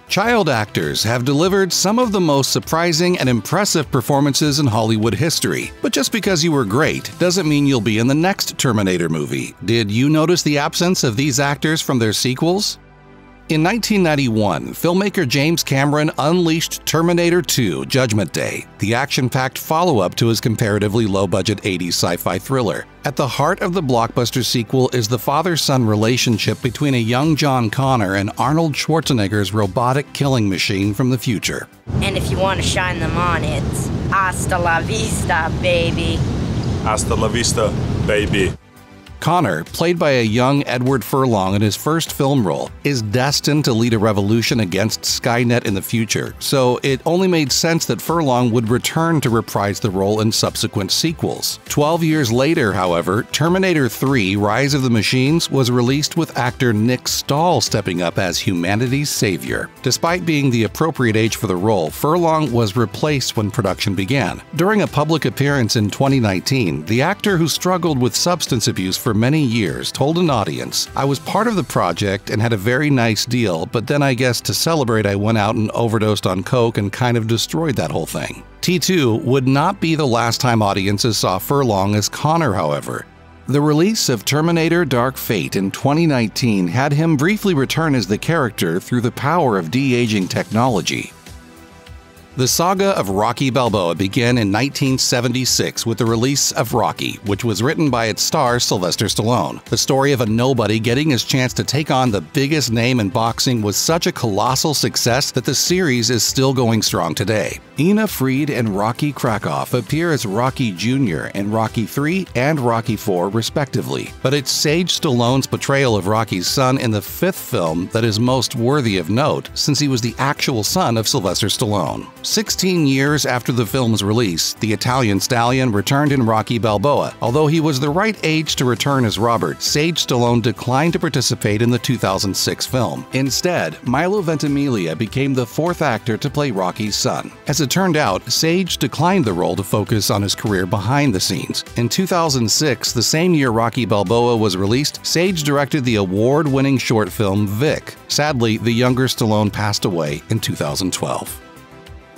Child actors have delivered some of the most surprising and impressive performances in Hollywood history. But just because you were great doesn't mean you'll be in the next Terminator movie. Did you notice the absence of these actors from their sequels? In 1991, filmmaker James Cameron unleashed Terminator 2: Judgment Day, the action-packed follow-up to his comparatively low-budget 80s sci-fi thriller. At the heart of the blockbuster sequel is the father-son relationship between a young John Connor and Arnold Schwarzenegger's robotic killing machine from the future. And if you want to shine them on, it's hasta la vista, baby. Hasta la vista, baby. Connor, played by a young Edward Furlong in his first film role, is destined to lead a revolution against Skynet in the future, so it only made sense that Furlong would return to reprise the role in subsequent sequels. 12 years later, however, Terminator 3: Rise of the Machines was released with actor Nick Stahl stepping up as humanity's savior. Despite being the appropriate age for the role, Furlong was replaced when production began. During a public appearance in 2019, the actor who struggled with substance abuse for many years told an audience, "I was part of the project and had a very nice deal, but then I guess to celebrate I went out and overdosed on coke and kind of destroyed that whole thing." T2 would not be the last time audiences saw Furlong as Connor, however. The release of Terminator: Dark Fate in 2019 had him briefly return as the character through the power of de-aging technology. The saga of Rocky Balboa began in 1976 with the release of Rocky, which was written by its star Sylvester Stallone. The story of a nobody getting his chance to take on the biggest name in boxing was such a colossal success that the series is still going strong today. Ina Fried and Rocky Krakoff appear as Rocky Jr. in Rocky III and Rocky IV respectively, but it's Sage Stallone's portrayal of Rocky's son in the fifth film that is most worthy of note, since he was the actual son of Sylvester Stallone. 16 years after the film's release, the Italian stallion returned in Rocky Balboa. Although he was the right age to return as Robert, Sage Stallone declined to participate in the 2006 film. Instead, Milo Ventimiglia became the fourth actor to play Rocky's son. As it turned out, Sage declined the role to focus on his career behind the scenes. In 2006, the same year Rocky Balboa was released, Sage directed the award-winning short film Vic. Sadly, the younger Stallone passed away in 2012.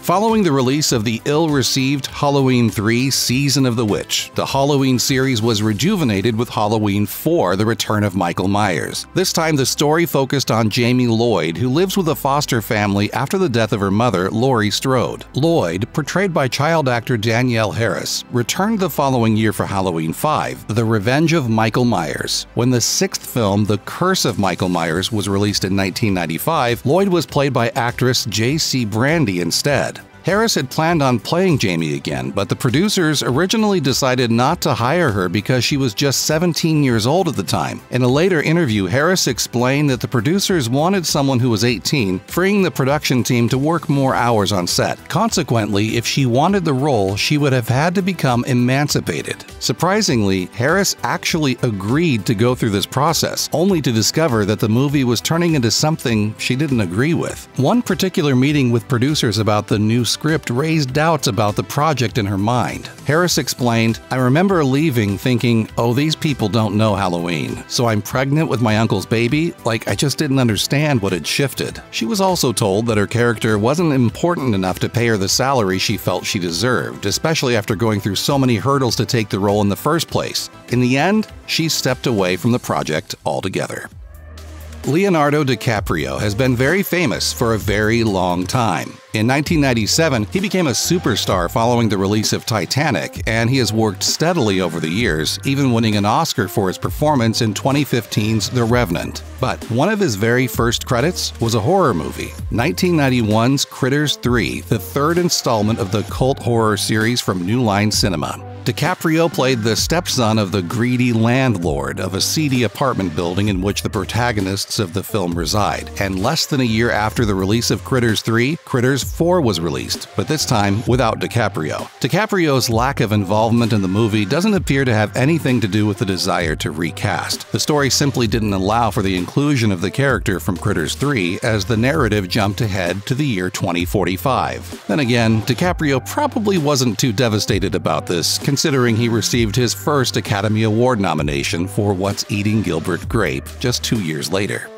Following the release of the ill-received Halloween 3: Season of the Witch, the Halloween series was rejuvenated with Halloween 4: The Return of Michael Myers. This time the story focused on Jamie Lloyd, who lives with a foster family after the death of her mother, Laurie Strode. Lloyd, portrayed by child actor Danielle Harris, returned the following year for Halloween 5: The Revenge of Michael Myers. When the sixth film, The Curse of Michael Myers, was released in 1995, Lloyd was played by actress J.C. Brandy instead. Harris had planned on playing Jamie again, but the producers originally decided not to hire her because she was just 17 years old at the time. In a later interview, Harris explained that the producers wanted someone who was 18, freeing the production team to work more hours on set. Consequently, if she wanted the role, she would have had to become emancipated. Surprisingly, Harris actually agreed to go through this process, only to discover that the movie was turning into something she didn't agree with. One particular meeting with producers about the new script raised doubts about the project in her mind. Harris explained, "I remember leaving thinking, oh, these people don't know Halloween, so I'm pregnant with my uncle's baby? Like, I just didn't understand what had shifted." She was also told that her character wasn't important enough to pay her the salary she felt she deserved, especially after going through so many hurdles to take the role in the first place. In the end, she stepped away from the project altogether. Leonardo DiCaprio has been very famous for a very long time. In 1997, he became a superstar following the release of Titanic, and he has worked steadily over the years, even winning an Oscar for his performance in 2015's The Revenant. But one of his very first credits was a horror movie, 1991's Critters 3, the third installment of the cult horror series from New Line Cinema. DiCaprio played the stepson of the greedy landlord of a seedy apartment building in which the protagonists of the film reside, and less than a year after the release of Critters 3, Critters 4 was released, but this time without DiCaprio. DiCaprio's lack of involvement in the movie doesn't appear to have anything to do with the desire to recast. The story simply didn't allow for the inclusion of the character from Critters 3, as the narrative jumped ahead to the year 2045. Then again, DiCaprio probably wasn't too devastated about this, considering he received his first Academy Award nomination for What's Eating Gilbert Grape just 2 years later.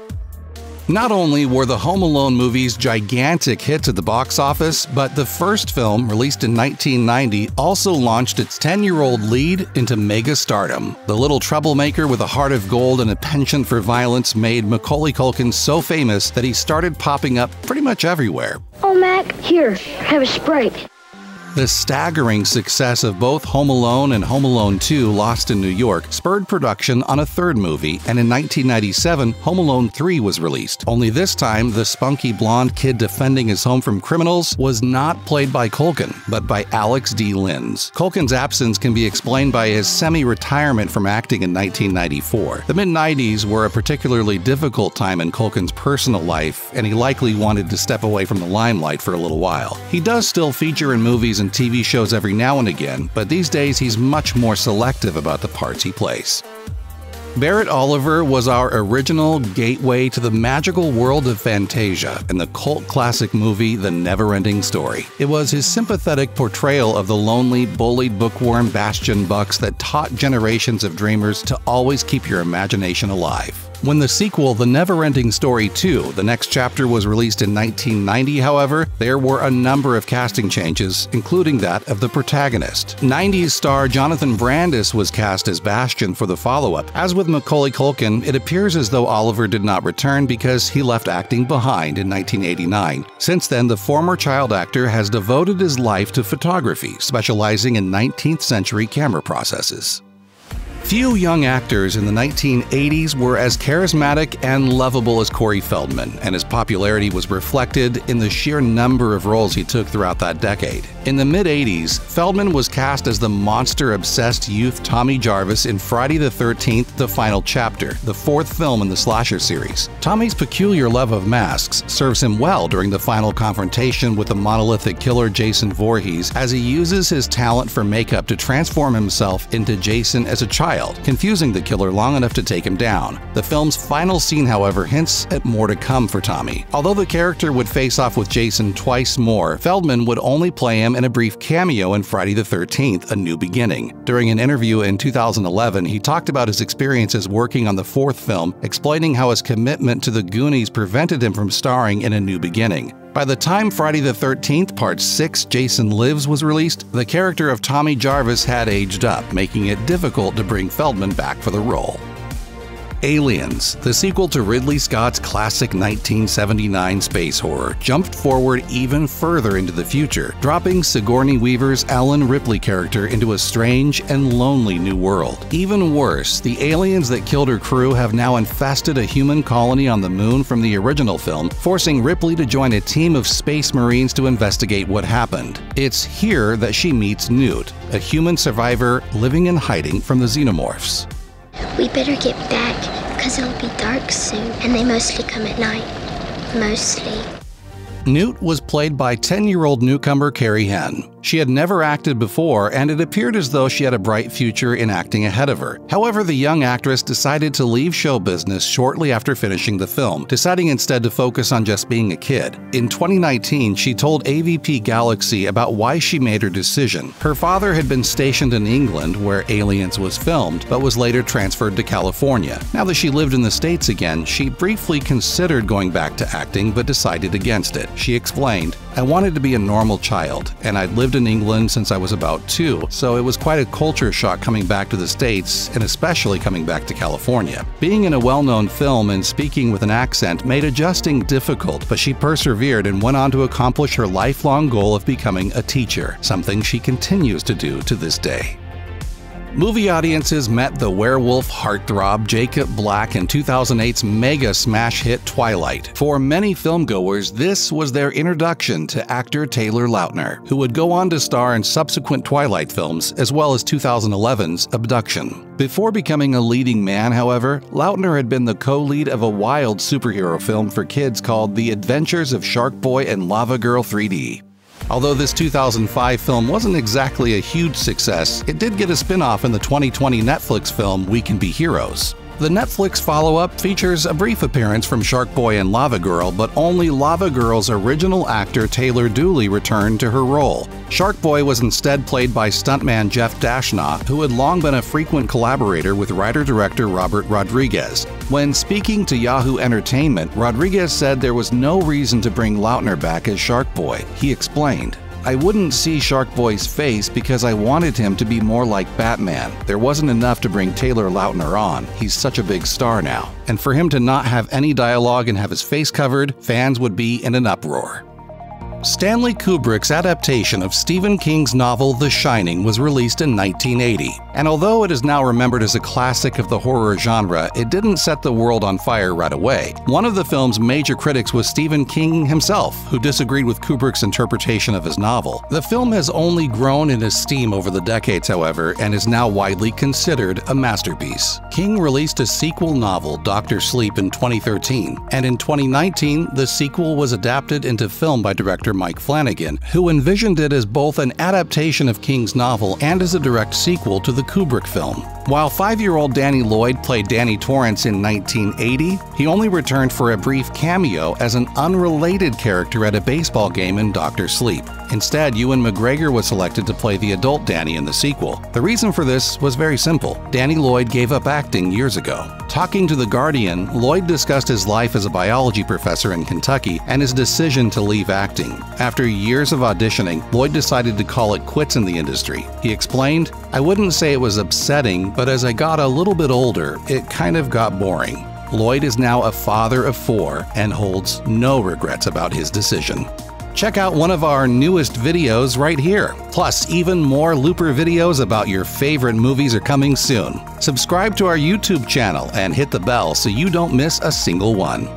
Not only were the Home Alone movies gigantic hits at the box office, but the first film, released in 1990, also launched its 10-year-old lead into mega stardom. The little troublemaker with a heart of gold and a penchant for violence made Macaulay Culkin so famous that he started popping up pretty much everywhere. Oh, Mac, here, have a Sprite. The staggering success of both Home Alone and Home Alone 2: Lost in New York spurred production on a third movie, and in 1997, Home Alone 3 was released. Only this time, the spunky blonde kid defending his home from criminals was not played by Culkin, but by Alex D. Linz. Culkin's absence can be explained by his semi-retirement from acting in 1994. The mid-90s were a particularly difficult time in Culkin's personal life, and he likely wanted to step away from the limelight for a little while. He does still feature in movies and TV shows every now and again, but these days he's much more selective about the parts he plays. Barret Oliver was our original gateway to the magical world of Fantasia in the cult classic movie The Never-Ending Story. It was his sympathetic portrayal of the lonely, bullied bookworm Bastian Bucks that taught generations of dreamers to always keep your imagination alive. When the sequel, The Never-Ending Story 2, the next chapter, was released in 1990, however, there were a number of casting changes, including that of the protagonist. 90s star Jonathan Brandis was cast as Bastian for the follow-up. As with Macaulay Culkin, it appears as though Oliver did not return because he left acting behind in 1989. Since then, the former child actor has devoted his life to photography, specializing in 19th century camera processes. Few young actors in the 1980s were as charismatic and lovable as Corey Feldman, and his popularity was reflected in the sheer number of roles he took throughout that decade. In the mid-80s, Feldman was cast as the monster-obsessed youth Tommy Jarvis in Friday the 13th: The Final Chapter, the fourth film in the slasher series. Tommy's peculiar love of masks serves him well during the final confrontation with the monolithic killer Jason Voorhees, as he uses his talent for makeup to transform himself into Jason as a child, confusing the killer long enough to take him down. The film's final scene, however, hints at more to come for Tommy. Although the character would face off with Jason twice more, Feldman would only play him in a brief cameo in Friday the 13th: A New Beginning. During an interview in 2011, he talked about his experiences working on the fourth film, explaining how his commitment to the Goonies prevented him from starring in A New Beginning. By the time Friday the 13th Part 6: Jason Lives was released, the character of Tommy Jarvis had aged up, making it difficult to bring Feldman back for the role. Aliens, the sequel to Ridley Scott's classic 1979 space horror, jumped forward even further into the future, dropping Sigourney Weaver's Ellen Ripley character into a strange and lonely new world. Even worse, the aliens that killed her crew have now infested a human colony on the moon from the original film, forcing Ripley to join a team of space marines to investigate what happened. It's here that she meets Newt, a human survivor living in hiding from the xenomorphs. We better get back, because it'll be dark soon, and they mostly come at night. Mostly. Newt was played by 10-year-old newcomer Carrie Henn. She had never acted before, and it appeared as though she had a bright future in acting ahead of her. However, the young actress decided to leave show business shortly after finishing the film, deciding instead to focus on just being a kid. In 2019, she told AVP Galaxy about why she made her decision. Her father had been stationed in England, where Aliens was filmed, but was later transferred to California. Now that she lived in the States again, she briefly considered going back to acting, but decided against it. She explained, "I wanted to be a normal child, and I'd lived in England since I was about 2, so it was quite a culture shock coming back to the States, and especially coming back to California. Being in a well-known film and speaking with an accent made adjusting difficult, but she persevered and went on to accomplish her lifelong goal of becoming a teacher, something she continues to do to this day." Movie audiences met the werewolf heartthrob Jacob Black in 2008's mega smash hit Twilight. For many filmgoers, this was their introduction to actor Taylor Lautner, who would go on to star in subsequent Twilight films, as well as 2011's Abduction. Before becoming a leading man, however, Lautner had been the co-lead of a wild superhero film for kids called The Adventures of Shark Boy and Lava Girl 3D. Although this 2005 film wasn't exactly a huge success, it did get a spin-off in the 2020 Netflix film We Can Be Heroes. The Netflix follow-up features a brief appearance from Shark Boy and Lava Girl, but only Lava Girl's original actor Taylor Dooley returned to her role. Shark Boy was instead played by stuntman Jeff Dashnaw, who had long been a frequent collaborator with writer-director Robert Rodriguez. When speaking to Yahoo Entertainment, Rodriguez said there was no reason to bring Lautner back as Shark Boy. He explained, "I wouldn't see Shark Boy's face because I wanted him to be more like Batman. There wasn't enough to bring Taylor Lautner on. He's such a big star now. And for him to not have any dialogue and have his face covered, fans would be in an uproar." Stanley Kubrick's adaptation of Stephen King's novel The Shining was released in 1980, and although it is now remembered as a classic of the horror genre, it didn't set the world on fire right away. One of the film's major critics was Stephen King himself, who disagreed with Kubrick's interpretation of his novel. The film has only grown in esteem over the decades, however, and is now widely considered a masterpiece. King released a sequel novel, Dr. Sleep, in 2013, and in 2019, the sequel was adapted into film by director Mike Flanagan, who envisioned it as both an adaptation of King's novel and as a direct sequel to the Kubrick film. While 5-year-old Danny Lloyd played Danny Torrance in 1980, he only returned for a brief cameo as an unrelated character at a baseball game in Dr. Sleep. Instead, Ewan McGregor was selected to play the adult Danny in the sequel. The reason for this was very simple. Danny Lloyd gave up acting years ago. Talking to The Guardian, Lloyd discussed his life as a biology professor in Kentucky and his decision to leave acting. After years of auditioning, Lloyd decided to call it quits in the industry. He explained, "I wouldn't say it was upsetting, but as I got a little bit older, it kind of got boring." Lloyd is now a father of 4 and holds no regrets about his decision. Check out one of our newest videos right here. Plus, even more Looper videos about your favorite movies are coming soon. Subscribe to our YouTube channel and hit the bell so you don't miss a single one.